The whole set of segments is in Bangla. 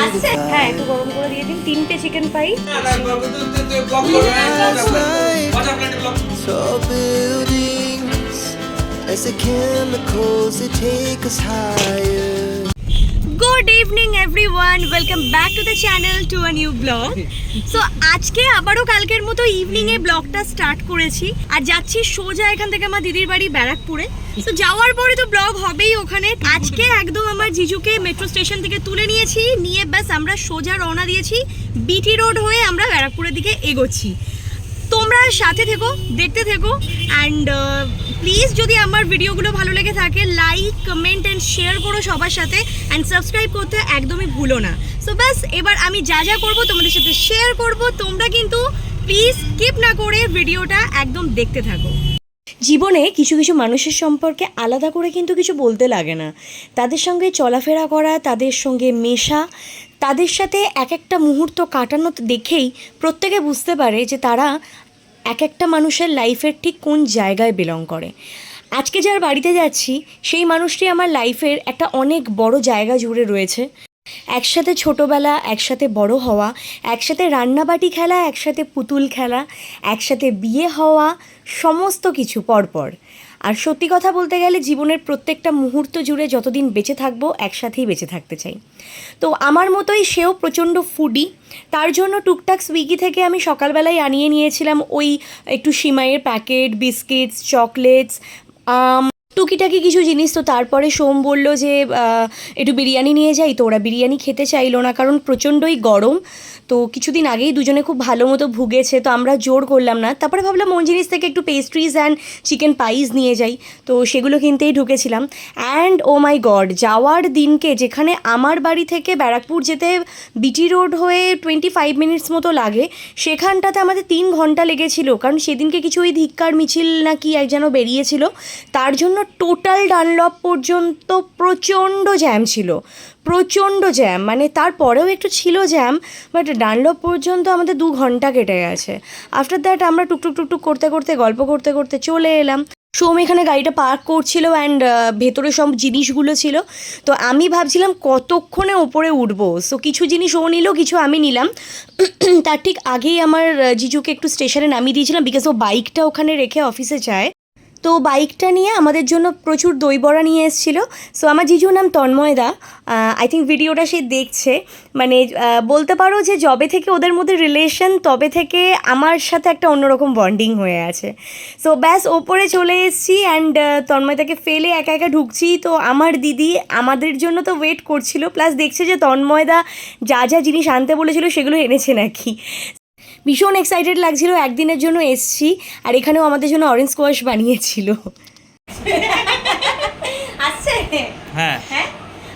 আচ্ছা হ্যাঁ একটু গরম করে দিয়ে দিন 3টে chicken pi good evening everyone welcome back to the channel to a new blog so আজকে আবারও কালকের মতো ইভিনিংয়ে ব্লগটা স্টার্ট করেছি আর যাচ্ছি সোজা এখান থেকে আমার দিদির বাড়ি ব্যারাকপুরে তো যাওয়ার পরে তো ব্লগ হবেই ওখানে আজকে একদম আমার জিজুকে মেট্রো স্টেশন থেকে তুলে নিয়ে ব্যাস আমরা সোজা রওনা দিয়েছি বিটি রোড হয়ে আমরা ব্যারাকপুরের দিকে এগোচ্ছি তোমরা সাথে থেকো দেখতে থেকো অ্যান্ড প্লিজ যদি আমার ভিডিওগুলো ভালো লেগে থাকে লাইক কমেন্ট অ্যান্ড শেয়ার করো সবার সাথে অ্যান্ড সাবস্ক্রাইব করতে একদমই ভুলো না সো ব্যাস এবার আমি যা যা করবো তোমাদের সাথে শেয়ার করব তোমরা কিন্তু প্লিজ স্কিপ না করে ভিডিওটা একদম দেখতে থাকো জীবনে কিছু কিছু মানুষের সম্পর্কে আলাদা করে কিন্তু কিছু বলতে লাগে না তাদের সঙ্গে চলাফেরা করা তাদের সঙ্গে মেশা তাদের সাথে এক একটা মুহূর্ত কাটানো দেখেই প্রত্যেকে বুঝতে পারে যে তারা এক একটা মানুষের লাইফের ঠিক কোন জায়গায় বিলং করে আজকে যার বাড়িতে যাচ্ছি সেই মানুষটি আমার লাইফের একটা অনেক বড় জায়গা জুড়ে রয়েছে একসাথে ছোটোবেলা একসাথে বড় হওয়া একসাথে রান্নাবাটি খেলা একসাথে পুতুল খেলা একসাথে বিয়ে হওয়া সমস্ত কিছু পরপর আর সত্যি কথা বলতে গেলে জীবনের প্রত্যেকটা মুহূর্ত জুড়ে যতদিন বেঁচে থাকবো একসাথেই বেঁচে থাকতে চাই তো আমার মতোই সেও প্রচণ্ড ফুডি তার জন্য টুকটাক সুইগি থেকে আমি সকালবেলায় আনিয়ে নিয়েছিলাম ওই একটু সিমাইয়ের প্যাকেট বিস্কিটস চকলেটস টুকিটাকি কিছু জিনিস তো তারপরে সোম বলল যে একটু বিরিয়ানি নিয়ে যাই তো ওরা বিরিয়ানি খেতে চাইলো না কারণ প্রচণ্ডই গরম তো কিছুদিন আগেই দুজনে খুব ভালো মতো ভুগেছে তো আমরা জোর করলাম না তারপরে ভাবলাম ওই জিনিস থেকে একটু পেস্ট্রিজ অ্যান্ড চিকেন পাইস নিয়ে যাই তো সেগুলো কিনতেই ঢুকেছিলাম অ্যান্ড ও মাই গড যাওয়ার দিনকে যেখানে আমার বাড়ি থেকে ব্যারাকপুর যেতে বিটি রোড হয়ে 25 মিনিটস মতো লাগে সেখানটাতে আমাদের 3 ঘন্টা লেগেছিল কারণ সেদিনকে কিছু ওই ধিক্কার মিছিল নাকি এক যেন বেরিয়েছিল তার জন্য টোটাল ডানলপ পর্যন্ত প্রচণ্ড জ্যাম ছিল প্রচণ্ড জ্যাম মানে তারপরেও একটু ছিল জ্যাম বাট ডানলপ পর্যন্ত আমাদের 2 ঘন্টা কেটে গেছে আফটার দ্যাট আমরা টুকটুক করতে করতে গল্প করতে করতে চলে এলাম সোম এখানে গাড়িটা পার্ক করছিল অ্যান্ড ভেতরে সব জিনিসগুলো ছিল তো আমি ভাবছিলাম কতক্ষণে ওপরে উঠবো সো কিছু জিনিস ও নিল কিছু আমি নিলাম তার ঠিক আগেই আমার জিজুকে একটু স্টেশনে নামিয়ে দিয়েছিলাম বিকজ ও বাইকটা ওখানে রেখে অফিসে যায় তো বাইকটা নিয়ে আমাদের জন্য প্রচুর দই বড়া নিয়ে এসেছিলো সো আমার জিজুর নাম তন্ময়দা আই থিঙ্ক ভিডিওটা সে দেখছে মানে বলতে পারো যে যবে থেকে ওদের মধ্যে রিলেশন তবে থেকে আমার সাথে একটা অন্যরকম বন্ডিং হয়ে আছে সো ব্যাস ওপরে চলে এসেছি অ্যান্ড তন্ময়দাকে ফেলে একা একা ঢুকছি তো আমার দিদি আমাদের জন্য তো ওয়েট করছিল প্লাস দেখছে যে তন্ময়দা যা যা জিনিস আনতে বলেছিল সেগুলো এনেছে নাকি ভীষণ এক্সাইটেড লাগছিল একদিনের জন্য এসছি আর এখানেও আমাদের জন্য অরেঞ্জ স্কোয়াশ বানিয়েছিল আচ্ছা হ্যাঁ হ্যাঁ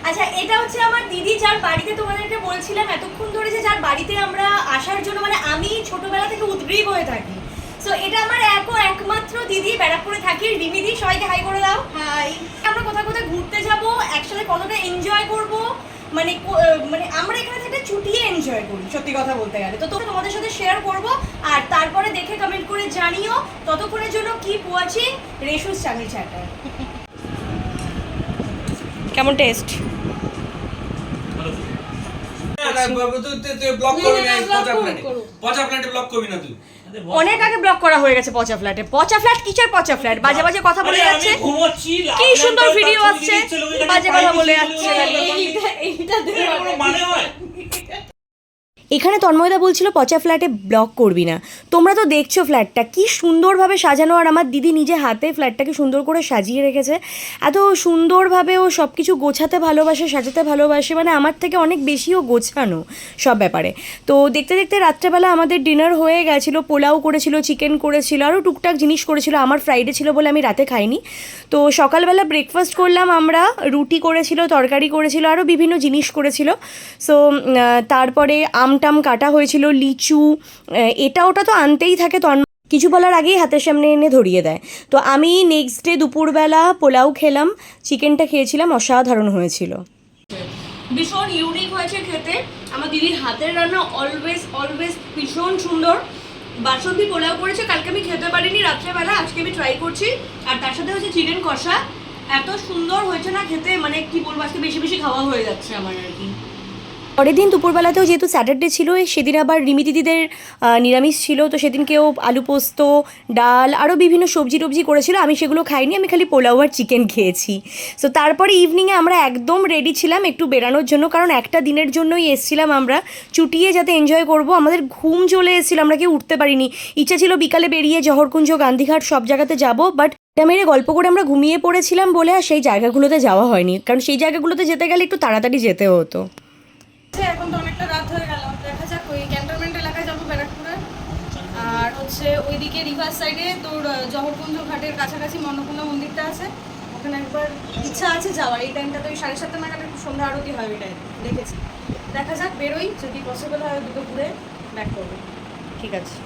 আচ্ছা এটা হচ্ছে আমার দিদি যার বাড়িতে তোমাদেরকে বলছিলাম এতক্ষণ ধরে যে যার বাড়িতে আমরা আসার জন্য মানে আমি ছোটবেলা থেকে উদ্গ্রীব হয়ে থাকি সো এটা আমার একমাত্র দিদি ব্যারাকপুরে থাকি রিমিদি সবাইকে হাই করে দাও হাই আমরা কোথায় কোথায় ঘুরতে যাব একসাথে কতটা এনজয় করব মানে মানে আমরা এখানে থেকে ছুটিয়ে এনজয় করি সত্যি কথা বলতে গেলে তো তোমাদের সাথে শেয়ার করব আর তারপরে দেখে কমেন্ট করে জানিও ততক্ষণের জন্য কিপ ওয়াচিং রেশুস চ্যানেল চ্যাটার কেমন টেস্ট অনেক আগে ব্লক করা হয়ে গেছে পচা ফ্ল্যাট কিসের পচা ফ্ল্যাট বাজে বাজে কথা বলে যাচ্ছে কি সুন্দর ভিডিও আসছে বাজে কথা বলে যাচ্ছে এখানে তন্ময়দা বলছিল পচা ফ্ল্যাটে ব্লক করবি না তোমরা তো দেখছো ফ্ল্যাটটা কি সুন্দরভাবে সাজানো আর আমার দিদি নিজে হাতে ফ্ল্যাটটাকে সুন্দর করে সাজিয়ে রেখেছে এত সুন্দরভাবে ও সব কিছু গোছাতে ভালোবাসে সাজাতে ভালোবাসে মানে আমার থেকে অনেক বেশিও গোছানো সব ব্যাপারে তো দেখতে দেখতে রাত্রেবেলা আমাদের ডিনার হয়ে গেছিলো পোলাও করেছিল চিকেন করেছিল আরও টুকটাক জিনিস করেছিল আমার ফ্রাইডে ছিল বলে আমি রাতে খাইনি তো সকালবেলা ব্রেকফাস্ট করলাম আমরা রুটি করেছিল তরকারি করেছিল আরও বিভিন্ন জিনিস করেছিল সো তারপরে টাম কাটা হয়েছিল লিচু এটা ওটা তো আনতেই থাকে কিছু বলার আগেই হাতের সামনে এনে ধরিয়ে দেয় তো আমি নেক্সট ডে দুপুরবেলা পোলাও খেলাম চিকেনটা খেয়েছিলাম অসাধারণ হয়েছিল ভীষণ ইউনিক হয়েছে খেতে আমার দিদির হাতের রান্না অলওয়েজ ভীষণ সুন্দর বাসন্তী পোলাও করেছে কালকে আমি খেতে পারিনি রাত্রেবেলা আজকে আমি ট্রাই করছি আর তার সাথে হচ্ছে চিকেন কষা এত সুন্দর হয়েছে না খেতে, মানে কি বলবো, আজকে বেশি বেশি খাওয়া হয়ে যাচ্ছে আমার আর কি। পরের দিন দুপুরবেলাতেও যেহেতু স্যাটারডে ছিল, সেদিন আবার রিমি দিদিদের নিরামিষ ছিল, তো সেদিনকেও আলু পোস্ত, ডাল, আরও বিভিন্ন সবজি টবজি করেছিল। আমি সেগুলো খাইনি, আমি খালি পোলাও আর চিকেন খেয়েছি। সো তারপরে ইভিনিংয়ে আমরা একদম রেডি ছিলাম একটু বেরানোর জন্য, কারণ একটা দিনের জন্যই এসেছিলাম আমরা, চুটিয়ে যাতে এনজয় করব। আমাদের ঘুম চলে এসেছিলো, আমরা কেউ উঠতে পারিনি। ইচ্ছা ছিল বিকালে বেরিয়ে জহরকুঞ্জ, গান্ধীঘাট সব জায়গাতে যাব, বাট মেরে গল্প করে আমরা ঘুমিয়ে পড়েছিলাম বলে আর সেই জায়গাগুলোতে যাওয়া হয়নি, কারণ সেই জায়গাগুলোতে যেতে গেলে একটু তাড়াতাড়ি যেতে হতো। এখন তো অনেকটা রাত হয়ে গেল, দেখা যাক ওই ক্যান্টনমেন্ট এলাকায় যাবো ব্যারাকপুরে, আর হচ্ছে ওইদিকে রিভার সাইডে তোর জহরকুঞ্জ ঘাটের কাছাকাছি মন্নপূর্ণা মন্দিরটা আছে, ওখানে একবার ইচ্ছা আছে যাওয়ার। এই টাইমটা তো ওই 7:30 নাগাদ একটু সন্ধ্যা আরতি হয় ওই টাইম দেখেছি। দেখা যাক, বেরোই, যদি পসিবল হয় দুটো ঘুরে ব্যাক করবো। ঠিক আছে।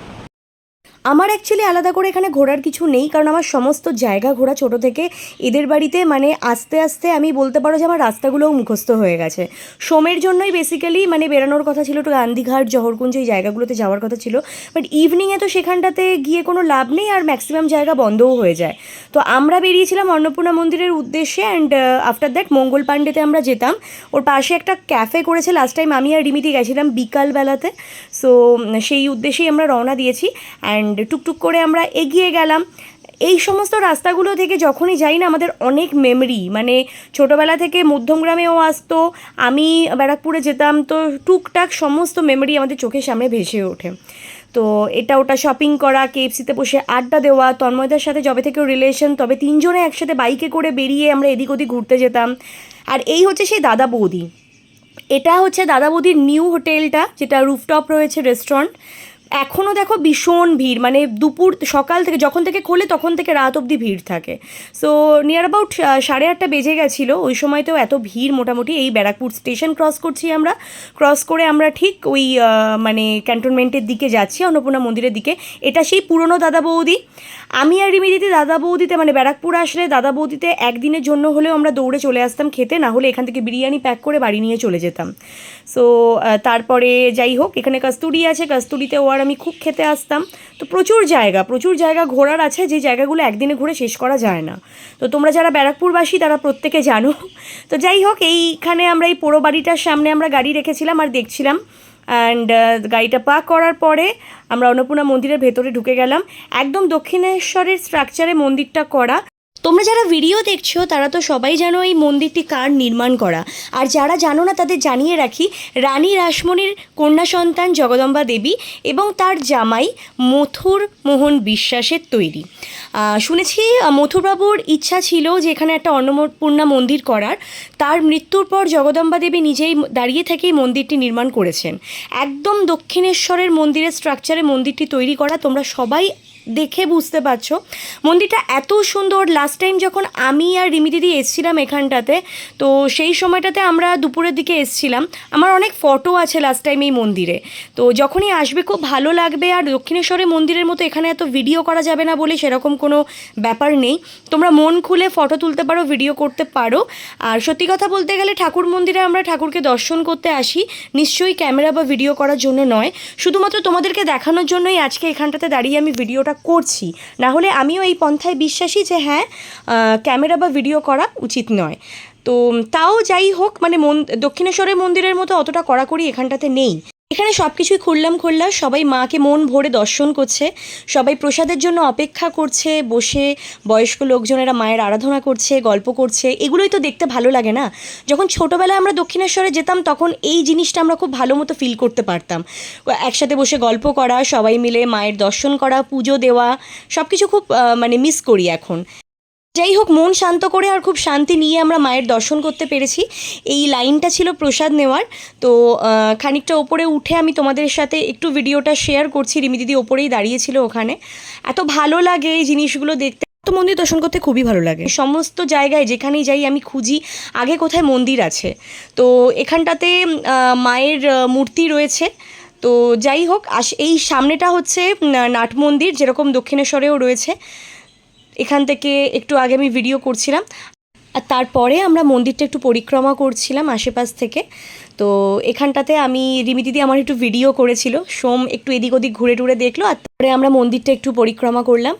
আমার অ্যাকচুয়ালি আলাদা করে এখানে ঘোরার কিছু নেই, কারণ আমার সমস্ত জায়গা ঘোরা ছোটো থেকে এদের বাড়িতে, মানে আস্তে আস্তে আমি বলতে পারো যে আমার রাস্তাগুলোও মুখস্থ হয়ে গেছে। সোমের জন্যই বেসিক্যালি মানে বেরানোর কথা ছিল, একটু গান্ধীঘাট, জহরকুঞ্জ এই জায়গাগুলোতে যাওয়ার কথা ছিল, বাট ইভিনিংয়ে তো সেখানটাতে গিয়ে কোনো লাভ নেই, আর ম্যাক্সিমাম জায়গা বন্ধও হয়ে যায়। তো আমরা বেরিয়েছিলাম অন্নপূর্ণা মন্দিরের উদ্দেশ্যে, অ্যান্ড আফটার দ্যাট মঙ্গল পাণ্ডেতে আমরা যেতাম। ওর পাশে একটা ক্যাফে করেছে, লাস্ট টাইম আমি আর রিমিতি গেছিলাম বিকালবেলাতে। সো সেই উদ্দেশ্যেই আমরা রওনা দিয়েছি, অ্যান্ড টুকটুক করে আমরা এগিয়ে গেলাম। এই সমস্ত রাস্তাগুলো থেকে যখনই যাই না, আমাদের অনেক মেমরি, মানে ছোটোবেলা থেকে মধ্যমগ্রামেও আসতো, আমি ব্যারাকপুরে যেতাম, তো টুকটাক সমস্ত মেমরি আমাদের চোখের সামনে ভেসে ওঠে। তো এটা ওটা শপিং করা, কেএফসিতে বসে আড্ডা দেওয়া, তন্ময়দার সাথে যবে থেকেও রিলেশন, তবে তিনজনে একসাথে বাইকে করে বেরিয়ে আমরা এদিক ওদিক ঘুরতে যেতাম। আর এই হচ্ছে সেই দাদা বৌদি, এটা হচ্ছে দাদা বৌদির নিউ হোটেলটা, যেটা রুফটপ রয়েছে, রেস্টুরেন্ট। এখনও দেখো ভীষণ ভিড়, মানে দুপুর সকাল থেকে যখন থেকে খোলে তখন থেকে রাত অবধি ভিড় থাকে। সো নিয়ার অ্যাবাউট 8:30 বেজে গেছিলো, ওই সময়তেও এত ভিড়। মোটামুটি এই ব্যারাকপুর স্টেশন ক্রস করছি আমরা, ক্রস করে আমরা ঠিক ওই মানে ক্যান্টনমেন্টের দিকে যাচ্ছি, অন্নপূর্ণা মন্দিরের দিকে। এটা সেই পুরনো দাদা বৌদি। আমি আর রিমি দিদি দাদা বৌদিতে, মানে ব্যারাকপুর আসলে দাদা বৌদিতে একদিনের জন্য হলেও আমরা দৌড়ে চলে আসতাম খেতে, না হলে এখান থেকে বিরিয়ানি প্যাক করে বাড়ি নিয়ে চলে যেতাম। সো তারপরে যাই হোক, এখানে কস্তুরি আছে, কস্তুরিতেও আর আমি খুব খেতে আসতাম। তো প্রচুর জায়গা ঘোরার আছে, যে জায়গাগুলো একদিনে ঘুরে শেষ করা যায় না। তো তোমরা যারা ব্যারাকপুরবাসী তারা প্রত্যেকে জানো। তো যাই হোক, এইখানে আমরা এই পোড়ো বাড়িটার সামনে আমরা গাড়ি রেখেছিলাম আর দেখছিলাম, অ্যান্ড গাড়িটা পার্ক করার পরে আমরা অন্নপূর্ণা মন্দিরের ভেতরে ঢুকে গেলাম। একদম দক্ষিণেশ্বরের স্ট্রাকচারে মন্দিরটা করা। তোমরা যারা ভিডিও দেখছো তারা তো সবাই জানো এই মন্দিরটি কার নির্মাণ করা, আর যারা জানো না তাদের জানিয়ে রাখি, রানী রাসমণির কন্যা সন্তান জগদম্বা দেবী এবং তার জামাই মথুর মোহন বিশ্বাসের তৈরি। শুনেছি মথুরবাবুর ইচ্ছা ছিল যে এখানে একটা অন্নপূর্ণা মন্দির করার। তার মৃত্যুর পর জগদম্বা দেবী নিজেই দাঁড়িয়ে থেকেই মন্দিরটি নির্মাণ করেছেন। একদম দক্ষিণেশ্বরের মন্দিরের স্ট্রাকচারে মন্দিরটি তৈরি করা, তোমরা সবাই দেখে বুঝতে পারছো মন্দিরটা এত সুন্দর। লাস্ট টাইম যখন আমি আর রিমি দিদি এসেছিলাম এখানটাতে, তো সেই সময়টাতে আমরা দুপুরের দিকে এসেছিলাম, আমার অনেক ফটো আছে লাস্ট টাইম এই মন্দিরে। তো যখনই আসবে খুব ভালো লাগবে। আর দক্ষিণেশ্বরের মন্দিরের মতো এখানে এত ভিডিও করা যাবে না বলে সেরকম কোনো ব্যাপার নেই, তোমরা মন খুলে ফটো তুলতে পারো, ভিডিও করতে পারো। আর সত্যি কথা বলতে গেলে ঠাকুর মন্দিরে আমরা ঠাকুরকে দর্শন করতে আসি, নিশ্চয়ই ক্যামেরা বা ভিডিও করার জন্য নয়, শুধুমাত্র তোমাদেরকে দেখানোর জন্যই আজকে এখানটাতে দাঁড়িয়ে আমি ভিডিওটা করছি। না হলে আমিও এই পন্থায় বিশ্বাসী যে হ্যাঁ, ক্যামেরা বা ভিডিও করা উচিত নয়। তো তাও যাই হোক, মানে দক্ষিণেশ্বরের মন্দিরের মতো অতটা কড়াকড়ি এখানটাতে নেই। এখানে সব কিছুই খুললাম, সবাই মাকে মন ভরে দর্শন করছে, সবাই প্রসাদের জন্য অপেক্ষা করছে বসে, বয়স্ক লোকজনেরা মায়ের আরাধনা করছে, গল্প করছে। এগুলোই তো দেখতে ভালো লাগে না? যখন ছোটোবেলায় আমরা দক্ষিণেশ্বরে যেতাম তখন এই জিনিসটা আমরা খুব ভালো মতো ফিল করতে পারতাম। একসাথে বসে গল্প করা, সবাই মিলে মায়ের দর্শন করা, পুজো দেওয়া, সব কিছু খুব মানে মিস করি এখন। যাই হোক, মন শান্ত করে আর খুব শান্তি নিয়ে আমরা মায়ের দর্শন করতে পেরেছি। এই লাইনটা ছিল প্রসাদ নেওয়ার। তো খানিকটা ওপরে উঠে আমি তোমাদের সাথে একটু ভিডিওটা শেয়ার করছি। রিমি দিদি ওপরেই দাঁড়িয়েছিল ওখানে। এত ভালো লাগে এই জিনিসগুলো দেখতে, তো মন্দির দর্শন করতে খুবই ভালো লাগে। সমস্ত জায়গায় যেখানেই যাই আমি খুঁজি আগে কোথায় মন্দির আছে। তো এখানটাতে মায়ের মূর্তি রয়েছে। তো যাই হোক, এই সামনেটা হচ্ছে নাট মন্দির, যেরকম দক্ষিণেশ্বরেও রয়েছে। এখান থেকে একটু আগে আমি ভিডিও করছিলাম, আর তারপরে আমরা মন্দিরটা একটু পরিক্রমা করছিলাম আশেপাশ থেকে। তো এখানটাতে আমি রিমি দিদি আমার একটু ভিডিও করেছিল, সোম একটু এদিক ওদিক ঘুরে টুরে দেখলো, আর তারপরে আমরা মন্দিরটা একটু পরিক্রমা করলাম।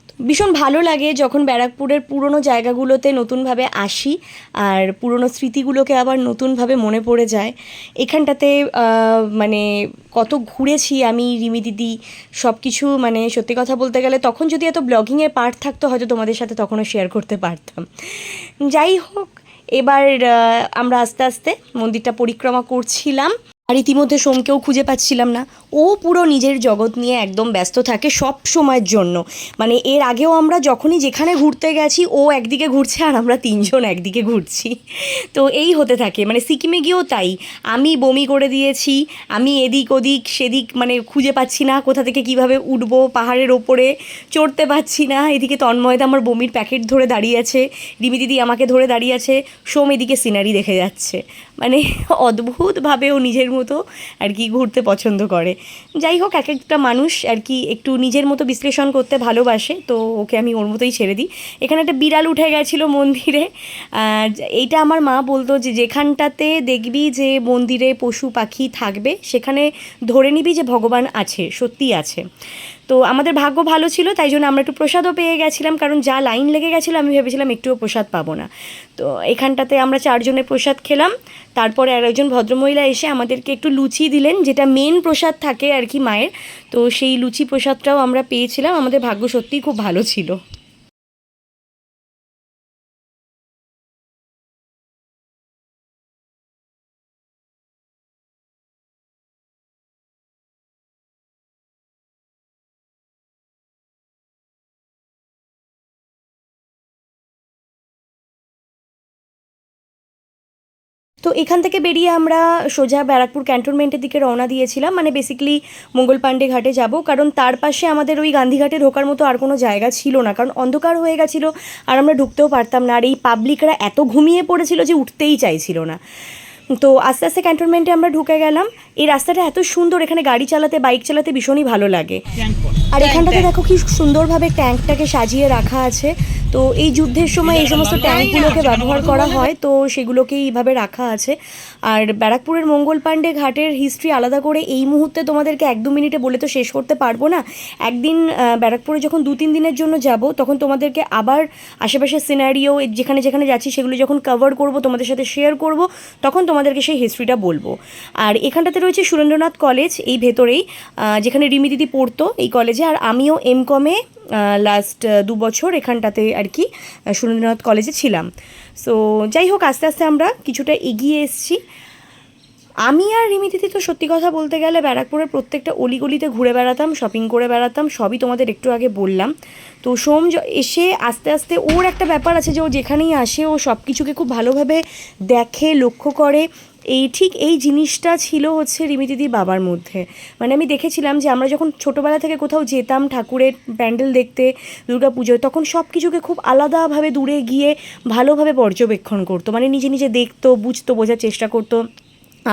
তো ভীষণ ভালো লাগে যখন ব্যারাকপুরের পুরনো জায়গাগুলোতে নতুনভাবে আসি আর পুরনো স্মৃতিগুলোকে আবার নতুনভাবে মনে পড়ে যায়। এখানটাতে মানে কত ঘুরেছি আমি, রিমি দিদি, সব কিছু, মানে সত্যি কথা বলতে গেলে তখন যদি এত ব্লগিংয়ের পার্ট থাকতো হয়তো তোমাদের সাথে তখনও শেয়ার করতে পারতাম। যাই হোক, এবার আমরা আস্তে আস্তে মন্দিরটা পরিক্রমা করছিলাম আর ইতিমধ্যে সোমকেও খুঁজে পাচ্ছিলাম না। ও পুরো নিজের জগৎ নিয়ে একদম ব্যস্ত থাকে সব সময়ের জন্য। মানে এর আগেও আমরা যখনই যেখানে ঘুরতে গেছি ও একদিকে ঘুরছে আর আমরা তিনজন একদিকে ঘুরছি। তো এই হতে থাকে, মানে সিকিমে গিয়েও তাই। আমি বমি করে দিয়েছি, আমি এদিক ওদিক সেদিক মানে খুঁজে পাচ্ছি না কোথা থেকে কিভাবে উঠবো, পাহাড়ের ওপরে চড়তে পারছি না। এদিকে তন্ময়দা আমার বমির প্যাকেট ধরে দাঁড়িয়ে আছে, রিমি দিদি আমাকে ধরে দাঁড়িয়ে আছে, সোম এদিকে সিনারি দেখে যাচ্ছে। মানে অদ্ভুতভাবে ও নিজের মতো আর কি ঘুরতে পছন্দ করে। যাই হোক, এক একটা মানুষ আর কি একটু নিজের মতো বিশ্লেষণ করতে ভালোবাসে, তো ওকে আমি ওর মতোই ছেড়ে দিই। এখানে একটা বিড়াল উঠে গেছিলো মন্দিরে। এইটা আমার মা বলতো যে যেখানটাতে দেখবি যে মন্দিরে পশু পাখি থাকবে সেখানে ধরে নিবি যে ভগবান আছে, সত্যিই আছে। তো আমাদের ভাগ্য ভালো ছিল, তাই জন্য আমরা একটু প্রসাদও পেয়ে গেছিলাম, কারণ যা লাইন লেগে গেছিলো আমি ভেবেছিলাম একটুও প্রসাদ পাবো না। তো এখানটাতে আমরা 4 জনের প্রসাদ খেলাম। তারপরে আর একজন ভদ্রমহিলা এসে আমাদেরকে একটু লুচি দিলেন, যেটা মেন প্রসাদ থাকে আর কি মায়ের। তো সেই লুচি প্রসাদটাও আমরা পেয়েছিলাম। আমাদের ভাগ্য সত্যিই খুব ভালো ছিল। তো এখান থেকে বেরিয়ে আমরা সোজা ব্যারাকপুর ক্যান্টনমেন্টের দিকে রওনা দিয়েছিলাম, মানে বেসিক্যালি মঙ্গল পাণ্ডে ঘাটে যাব, কারণ তার পাশে আমাদের ওই গান্ধীঘাটে ঢোকার মতো আর কোনো জায়গা ছিল না, কারণ অন্ধকার হয়ে গেছিলো আর আমরা ঢুকতেও পারতাম না। আর এই পাবলিকরা এত ঘুমিয়ে পড়েছিল যে উঠতেই চাইছিল না। তো আস্তে আস্তে ক্যান্টনমেন্টে আমরা ঢুকে গেলাম। এই রাস্তাটা এত সুন্দর, এখানে গাড়ি চালাতে বাইক চালাতে ভীষণই ভালো লাগে। আর এখানটাতে দেখো কি সুন্দরভাবে ট্যাঙ্কটাকে সাজিয়ে রাখা আছে। তো এই যুদ্ধের সময় এই সমস্ত ট্যাঙ্কগুলোকে ব্যবহার করা হয়, তো সেগুলোকে এইভাবে রাখা আছে। আর ব্যারাকপুরের মঙ্গল পাণ্ডে ঘাটের হিস্ট্রি আলাদা করে এই মুহূর্তে তোমাদেরকে 1-2 মিনিটে বলে তো শেষ করতে পারবো না। একদিন ব্যারাকপুরে যখন 2-3 দিনের জন্য যাব তখন তোমাদেরকে আবার আশেপাশের সিনারিও যেখানে যেখানে যাচ্ছি সেগুলো যখন কভার করব, তোমাদের সাথে শেয়ার করব, তখন তোমাদেরকে সেই হিস্ট্রিটা বলবো। আর এখানটাতে রয়েছে সুরেন্দ্রনাথ কলেজ, এই ভেতরেই, যেখানে রিমি দিদি পড়তো এই কলেজে। আর আমিও এমকমে লাস্ট 2 বছর এখানটাতে আর কি সুরেন্দ্রনাথ কলেজে ছিলাম। সো যাই হোক, আস্তে আস্তে আমরা কিছুটা এগিয়ে এসেছি। আমি আর রিমি দিদি তো সত্যি কথা বলতে গেলে ব্যারাকপুরের প্রত্যেকটা অলিগলিতে ঘুরে বেড়াতাম, শপিং করে বেড়াতাম, সবই তোমাদের একটু আগে বললাম। তো সোম এসে আস্তে আস্তে ওর একটা ব্যাপার আছে যে ও যেখানেই আসে ও সব কিছুকে খুব ভালোভাবে দেখে, লক্ষ্য করে। ঠিক এই জিনিসটা ছিল হচ্ছে রিমি দিদির বাবার মধ্যে। মানে আমি দেখেছিলাম যে আমরা যখন ছোটোবেলা থেকে কোথাও যেতাম ঠাকুরের প্যান্ডেল দেখতে দুর্গা পুজোয়, তখন সব কিছুকে খুব আলাদাভাবে দূরে গিয়ে ভালোভাবে পর্যবেক্ষণ করতো, মানে নিজে নিজে দেখতো, বুঝতো, বোঝার চেষ্টা করতো।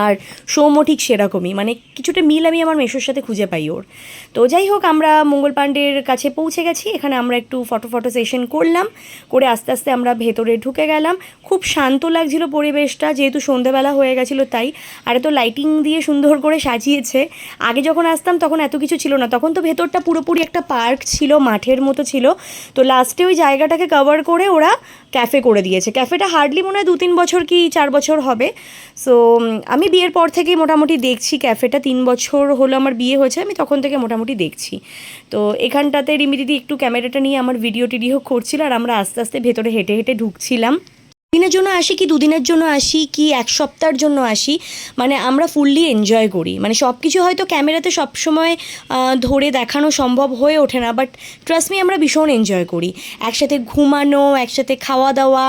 আর সোমও ঠিক সেরকমই, মানে কিছুটা মিল আমি আমার মেশোর সাথে খুঁজে পাই ওর। তো যাই হোক, আমরা মঙ্গল পাণ্ডের কাছে পৌঁছে গেছি। এখানে আমরা একটু ফটো সেশন করলাম, করে আস্তে আস্তে আমরা ভেতরে ঢুকে গেলাম। খুব শান্ত লাগছিল পরিবেশটা, যেহেতু সন্ধেবেলা হয়ে গেছিলো তাই। আর এত লাইটিং দিয়ে সুন্দর করে সাজিয়েছে। আগে যখন আসতাম তখন এত কিছু ছিল না, তখন তো ভেতরটা পুরোপুরি একটা পার্ক ছিল, মাঠের মতো ছিল। তো লাস্টে ওই জায়গাটাকে কভার করে ওরা ক্যাফে করে দিয়েছে। ক্যাফেটা হার্ডলি মনে হয় 2-3 বছর কি 4 বছর হবে। সো আমি বিয়ের পর থেকেই মোটামুটি দেখছি ক্যাফেটা, 3 বছর হলো আমার বিয়ে হয়েছে, আমি তখন থেকে মোটামুটি দেখছি। তো এখানটাতে রিমি দিদি একটু ক্যামেরাটা নিয়ে আমার ভিডিও টিডিও করছিল, আর আমরা আস্তে আস্তে ভেতরে হেঁটে হেঁটে ঢুকছিলাম। দিনের জন্য আসি কি 2 দিনের জন্য আসি কি 1 সপ্তাহের জন্য আসি, মানে আমরা ফুললি এনজয় করি। মানে সব কিছু হয়তো ক্যামেরাতে সবসময় ধরে দেখানো সম্ভব হয়ে ওঠে না, বাট ট্রাস্ট মি আমরা ভীষণ এনজয় করি। একসাথে ঘুমানো, একসাথে খাওয়া দাওয়া,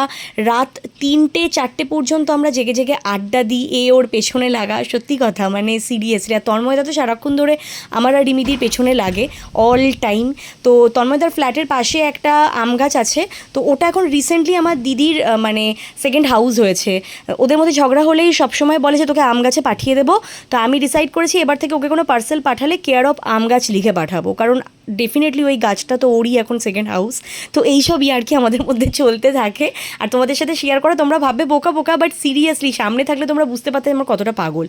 রাত 3টে-4টে পর্যন্ত আমরা জেগে জেগে আড্ডা দিই, ওর পেছনে লাগা। সত্যি কথা, মানে সিরিয়াসলি। আর তন্ময়দা তো সারাক্ষণ ধরে আমার আর রিমিদির পেছনে লাগে অল টাইম। তো তন্ময়দার ফ্ল্যাটের পাশে একটা আম গাছ আছে, তো ওটা এখন রিসেন্টলি আমার দিদির মানে সেকেন্ড হাউস হয়েছে। ওদের মধ্যে ঝগড়া হলেই সবসময় বলে যে তোকে আম গাছে পাঠিয়ে দেবো। তো আমি ডিসাইড করেছি এবার থেকে ওকে কোনো পার্সেল পাঠালে কেয়ার অফ আম গাছ লিখে পাঠাবো, কারণ ডেফিনেটলি ওই গাছটা তো ওরই এখন সেকেন্ড হাউস। তো এইসবই আর কি আমাদের মধ্যে চলতে থাকে। আর তোমাদের সাথে শেয়ার করা, তোমরা ভাববে বোকা বোকা, বাট সিরিয়াসলি সামনে থাকলে তোমরা বুঝতে পারতে আমরা কতটা পাগল।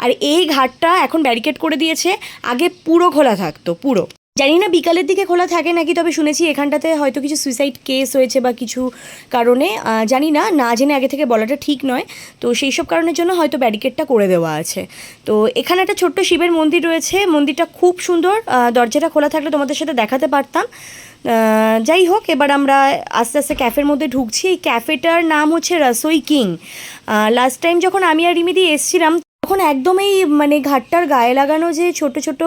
আর এই ঘাটটা এখন ব্যারিকেড করে দিয়েছে, আগে পুরো খোলা থাকতো পুরো। জানি না বিকালের দিকে খোলা থাকে নাকি, তবে শুনেছি এখানটাতে হয়তো কিছু সুইসাইড কেস হয়েছে বা কিছু কারণে, জানি না, না জেনে আগে থেকে বলাটা ঠিক নয়। তো সেই সব কারণের জন্য হয়তো ব্যারিকেডটা করে দেওয়া আছে। তো এখানে একটা ছোট্ট শিবের মন্দির রয়েছে, মন্দিরটা খুব সুন্দর, দরজাটা খোলা থাকলে তোমাদের সাথে দেখাতে পারতাম। যাই হোক, এবার আমরা আস্তে আস্তে ক্যাফের মধ্যে ঢুকছি। এই ক্যাফেটার নাম হচ্ছে রসোই কিং। লাস্ট টাইম যখন আমি আর রিমিদি এসছিলাম তখন একদম এই মানে ঘাটটার গায়ে লাগানো যে ছোট ছোট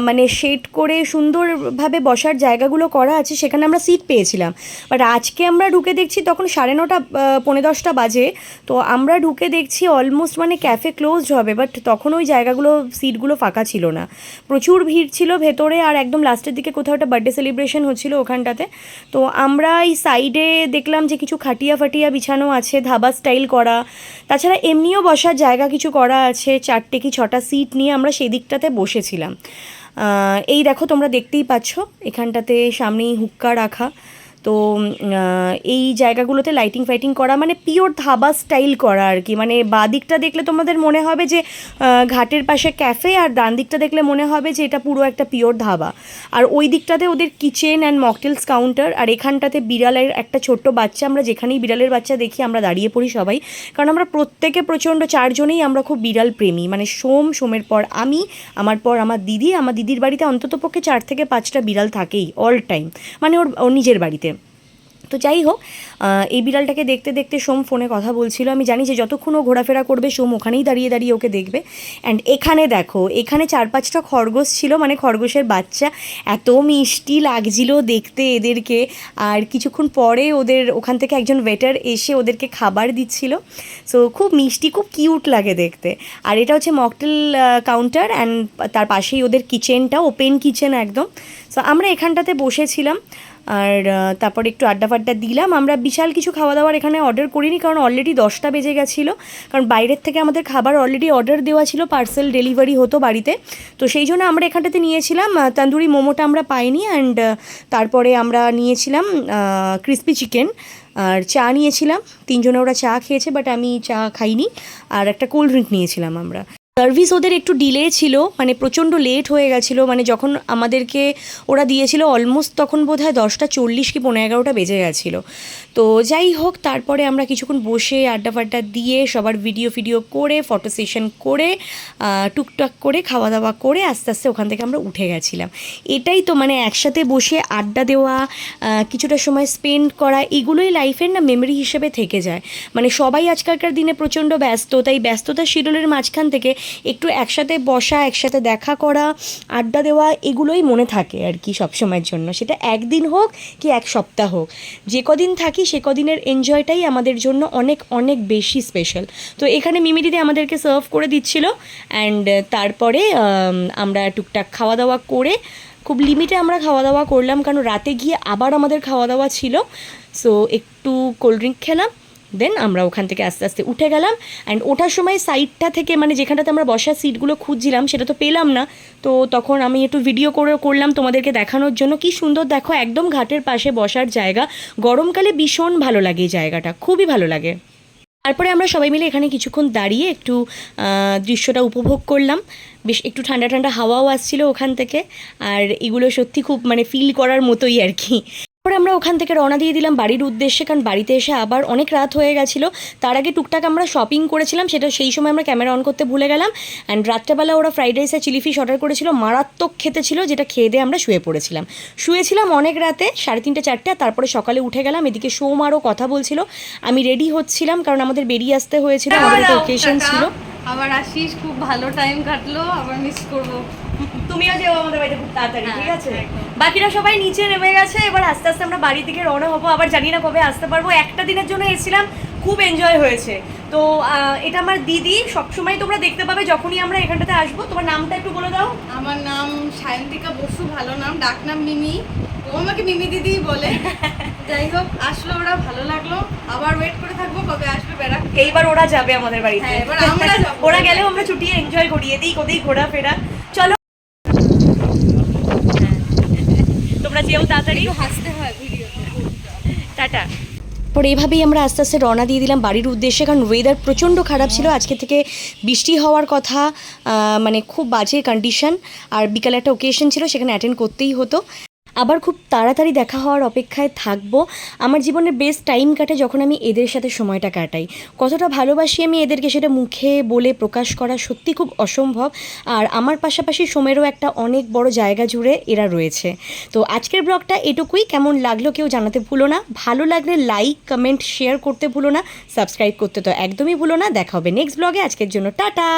মানে শেড করে সুন্দরভাবে বসার জায়গাগুলো করা আছে, সেখানে আমরা সিট পেয়েছিলাম। বাট আজকে আমরা ঢুকে দেখছি তখন 9:30 পৌনে 10টা বাজে। তো আমরা ঢুকে দেখছি অলমোস্ট মানে ক্যাফে ক্লোজড হবে, বাট তখন ওই জায়গাগুলো সিটগুলো ফাঁকা ছিল না, প্রচুর ভিড় ছিল ভেতরে। আর একদম লাস্টের দিকে কোথাও একটা বার্থডে সেলিব্রেশন হচ্ছিলো ওখানটাতে। তো আমরা এই সাইডে দেখলাম যে কিছু খাটিয়া ফাটিয়া বিছানো আছে, ধাবা স্টাইল করা। তাছাড়া এমনিও বসার জায়গা কিছু করা আছে, 4টে কি 6টা সিট নিয়ে আমরা সেই দিকটাতে বসেছিলাম। এই দেখো, তোমরা দেখতেই পাচ্ছ এখানটাতে সামনেই হুক্কা রাখা। তো এই জায়গাগুলোতে লাইটিং ফাইটিং করা, মানে পিওর ধাবা স্টাইল করা আর কি। মানে বাঁ দিকটা দেখলে তোমাদের মনে হবে যে ঘাটের পাশে ক্যাফে, আর ডান দিকটা দেখলে মনে হবে যে এটা পুরো একটা পিওর ধাবা। আর ওই দিকটাতে ওদের কিচেন অ্যান্ড মকটেলস কাউন্টার। আর এখানটাতে বিড়ালের একটা ছোট্ট বাচ্চা, আমরা যেখানেই বিড়ালের বাচ্চা দেখি আমরা দাঁড়িয়ে পড়ি সবাই, কারণ আমরা প্রত্যেকে প্রচণ্ড 4 জনেই আমরা খুব বিড়াল প্রেমী। মানে সোমের পর আমি, আমার পর আমার দিদি, আমার দিদির বাড়িতে অন্ততপক্ষে 4 থেকে 5টা বিড়াল থাকেই অল টাইম, মানে ওর নিজের বাড়িতে। তো যাই হোক, এই বিড়ালটাকে দেখতে দেখতে সোম ফোনে কথা বলছিল। আমি জানি যে যতক্ষণ ও ঘোরাফেরা করবে সোম ওখানেই দাঁড়িয়ে দাঁড়িয়ে ওকে দেখবে। অ্যান্ড এখানে দেখো, এখানে 4-5টা খরগোশ ছিল, মানে খরগোশের বাচ্চা। এত মিষ্টি লাগছিল দেখতে এদেরকে। আর কিছুক্ষণ পরে ওদের ওখান থেকে একজন ওয়েটার এসে ওদেরকে খাবার দিচ্ছিল। সো খুব মিষ্টি, খুব কিউট লাগে দেখতে। আর এটা হচ্ছে মকটেল কাউন্টার, অ্যান্ড তার পাশেই ওদের কিচেনটা, ওপেন কিচেন একদম। সো আমরা এখানটাতে বসেছিলাম, আর তারপর একটু আড্ডা ফাড্ডা দিলাম। আমরা বিশাল কিছু খাওয়া দাওয়ার এখানে অর্ডার করিনি, কারণ অলরেডি 10টা বেজে গেছিলো। কারণ বাইরের থেকে আমাদের খাবার অলরেডি অর্ডার দেওয়া ছিল, পার্সেল ডেলিভারি হতো বাড়িতে। তো সেই জন্য আমরা এখানটাতে নিয়েছিলাম তন্দুরি মোমোটা আমরা পাইনি। অ্যান্ড তারপরে আমরা নিয়েছিলাম ক্রিসপি চিকেন, আর চা নিয়েছিলাম। 3 জনে ওরা চা খেয়েছে, বাট আমি চা খাইনি। আর একটা কোল্ড ড্রিঙ্ক নিয়েছিলাম আমরা। সার্ভিস ওদের একটু ডিলে ছিল, মানে প্রচণ্ড লেট হয়ে গেছিলো। মানে যখন আমাদেরকে ওরা দিয়েছিল অলমোস্ট তখন বোধহয় 10:40 কি 11:15 বেজে গেছিলো। তো যাই হোক, তারপরে আমরা কিছুক্ষণ বসে আড্ডা ফাড্ডা দিয়ে সবার ভিডিও করে ফটো সেশন করে টুকটাক করে খাওয়া দাওয়া করে আস্তে আস্তে ওখান থেকে আমরা উঠে গেছিলাম। এটাই তো মানে একসাথে বসে আড্ডা দেওয়া, কিছুটা সময় স্পেন্ড করা, এগুলোই লাইফের না মেমরি হিসেবে থেকে যায়। মানে সবাই আজকালকার দিনে প্রচণ্ড ব্যস্ত, তাই ব্যস্ততার শিডিউলের মাঝখান থেকে একটু একসাথে বসা, একসাথে দেখা করা, আড্ডা দেওয়া, এগুলোই মনে থাকে আর কি সবসময়ের জন্য। সেটা একদিন হোক কি এক সপ্তাহ হোক, যে কদিন থাকি সে কদিনের এনজয়টাই আমাদের জন্য অনেক অনেক বেশি স্পেশাল। তো এখানে মিমি দিদি আমাদেরকে সার্ভ করে দিচ্ছিল। অ্যান্ড তারপরে আমরা টুকটাক খাওয়া দাওয়া করে, খুব লিমিটে আমরা খাওয়া দাওয়া করলাম, কারণ রাতে গিয়ে আবার আমাদের খাওয়া দাওয়া ছিল। সো একটু কোল্ড ড্রিঙ্ক খেলাম, দেন আমরা ওখান থেকে আস্তে আস্তে উঠে গেলাম। অ্যান্ড ওঠার সময় সাইডটা থেকে, মানে যেখানটাতে আমরা বসার সিটগুলো খুঁজছিলাম সেটা তো পেলাম না। তো তখন আমি একটু ভিডিও করলাম তোমাদেরকে দেখানোর জন্য। কি সুন্দর দেখো, একদম ঘাটের পাশে বসার জায়গা। গরমকালে ভীষণ ভালো লাগে এই জায়গাটা, খুবই ভালো লাগে। তারপরে আমরা সবাই মিলে এখানে কিছুক্ষণ দাঁড়িয়ে একটু দৃশ্যটা উপভোগ করলাম। বেশ একটু ঠান্ডা ঠান্ডা হাওয়াও আসছিল ওখান থেকে। আর এগুলো সত্যি খুব মানে ফিল করার মতোই আর কি। তারপরে আমরা ওখান থেকে রওনা দিয়ে দিলাম বাড়ির উদ্দেশ্যে, কারণ বাড়িতে এসে আবার অনেক রাত হয়ে গেছিলো। তার আগে টুকটাক আমরা শপিং করেছিলাম, সেটা সেই সময় আমরা ক্যামেরা অন করতে ভুলে গেলাম। অ্যান্ড রাত্রেবেলা ওরা ফ্রাইড রাইস আর চিলি ফিশ অর্ডার করেছিল, মারাত্মক খেতে ছিল, যেটা খেয়ে দিয়ে আমরা শুয়েছিলাম অনেক রাতে 3:30-4টা। তারপরে সকালে উঠে গেলাম। এদিকে সোম আরও কথা বলছিল, আমি রেডি হচ্ছিলাম, কারণ আমাদের বেরিয়ে আসতে হয়েছিল, আমাদের একটা ওকেশন ছিল। আবার আসিস, খুব ভালো টাইম কাটলো, আবার মিস করবো। তুমিও যেও আমাদের বাড়িতে খুব তাড়াতাড়ি, ঠিক আছে? বাকিরা সবাই নিচে নেমে গেছে, এবার আস্তে আস্তে আমরা বাড়ির দিকে রওনা হবো। আবার জানি না কবে আসতে পারবো। একটা দিনের জন্য এসেছিলাম, খুব এনজয় হয়েছে। তো এটা আমার দিদি, সবসময় তোমরা দেখতে পাবে যখনই আমরা এখানটাতে আসবো। তোমার নামটা একটু বলে দাও। আমার নাম সায়ন্তিকা বসু, ভালো নাম, ডাক নাম মিমি। ও আমাকে মিমি দিদি বলে। যাই হোক, আসলো ওরা, ভালো লাগলো। আবার ওয়েট করে থাকবো কবে আসবে বেড়া। এইবার ওরা যাবে আমাদের বাড়িতে, হ্যাঁ, এবার আমরা যাবো। ওরা গেলেও আমরা ছুটিয়ে এনজয় করি, এদিক ওদিক ঘোরাফেরা। চলো তোমরা যেও তাড়াতাড়ি, হাসতে হয় ভিডিও। টাটা। পরে এভাবেই আমরা আস্তে আস্তে রওনা দিয়ে দিলাম বাড়ির উদ্দেশ্যে, কারণ ওয়েদার প্রচণ্ড খারাপ ছিল। আজকে থেকে বৃষ্টি হওয়ার কথা, মানে খুব বাজে কন্ডিশন। আর বিকালে একটা ওকেশন ছিল, সেখানে অ্যাটেন্ড করতেই হতো। আবার খুব তাড়াতাড়ি দেখা হওয়ার অপেক্ষায় থাকবো। আমার জীবনের বেস্ট টাইম কাটে যখন আমি এদের সাথে সময়টা কাটাই। কতটা ভালোবাসি আমি এদেরকে সেটা মুখে বলে প্রকাশ করা সত্যি খুব অসম্ভব। আর আমার পাশাপাশি সোমেরও একটা অনেক বড় জায়গা জুড়ে এরা রয়েছে। তো আজকের ব্লগটা এটুকুই। কেমন লাগলো কেউ জানাতে ভুলো না। ভালো লাগলে লাইক, কমেন্ট, শেয়ার করতে ভুলো না। সাবস্ক্রাইব করতে তো একদমই ভুলো না। দেখা হবে নেক্সট ব্লগে। আজকের জন্য টাটা।